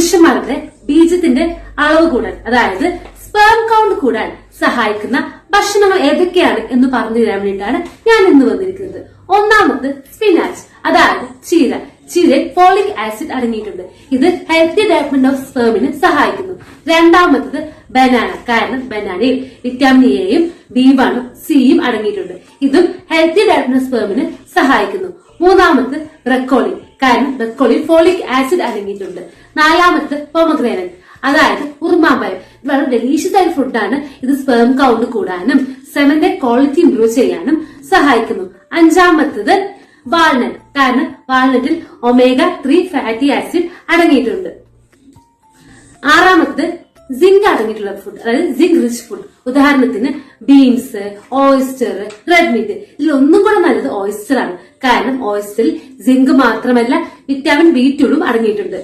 പുരുഷന്മാരുടെ ബീജത്തിന്റെ അളവ് കൂടാൻ, അതായത് സ്പേം കൗണ്ട് കൂടാൻ സഹായിക്കുന്ന ഭക്ഷണങ്ങൾ ഏതൊക്കെയാണ് എന്ന് പറഞ്ഞു തരാൻ വേണ്ടിയിട്ടാണ് ഞാൻ ഇന്ന് വന്നിരിക്കുന്നത്. ഒന്നാമത് സ്പിനാച്ച്, അതായത് ചീര. ചീരയിൽ ഫോളിക് ആസിഡ് അടങ്ങിയിട്ടുണ്ട്. ഇത് ഹെൽത്തി ഡെവലപ്മെന്റ് ഓഫ് സ്പേമിന് സഹായിക്കുന്നു. രണ്ടാമത്തത് ബനാന, കാരണം ബനാനയിൽ വിറ്റാമിൻ എയും B1ഉം സിയും അടങ്ങിയിട്ടുണ്ട്. ഇതും ഹെൽത്തി ഡെവലപ്മെന്റ് ഓഫ് സ്പേമിന് സഹായിക്കുന്നു. മൂന്നാമത് ബ്രക്കോളി, കാരണം ബ്രക്കോളിയിൽ ഫോളിക് ആസിഡ് അടങ്ങിയിട്ടുണ്ട്. നാലാമത് പൊമഗ്രാനൈറ്റ്, അതായത് ഉറുമാമ്പഴം. ഇത് വളരെ ഡെലീഷ്യസ് ആയ ഫുഡാണ്. ഇത് സ്പേം കൗണ്ട് കൂടാനും സെമന്റെ ക്വാളിറ്റി ഇംപ്രൂവ് ചെയ്യാനും സഹായിക്കുന്നു. അഞ്ചാമത്തത് വാൾനട്ട്, കാരണം വാൾനട്ടിൽ omega-3 ഫാറ്റി ആസിഡ് അടങ്ങിയിട്ടുണ്ട്. ആറാമത്തത് സിങ്ക് അടങ്ങിയിട്ടുള്ള ഫുഡ്, അതായത് സിങ്ക് റിച്ച് ഫുഡ്. ഉദാഹരണത്തിന് ബീൻസ്, ഓയിസ്റ്റർ, റെഡ് മീറ്റ്. ഇതിൽ ഒന്നും കൂടെ നല്ലത് ഓയിസ്റ്റർ ആണ്, കാരണം ഓയിസ്റ്ററിൽ സിങ്ക് മാത്രമല്ല വിറ്റാമിൻ B2 അടങ്ങിയിട്ടുണ്ട്.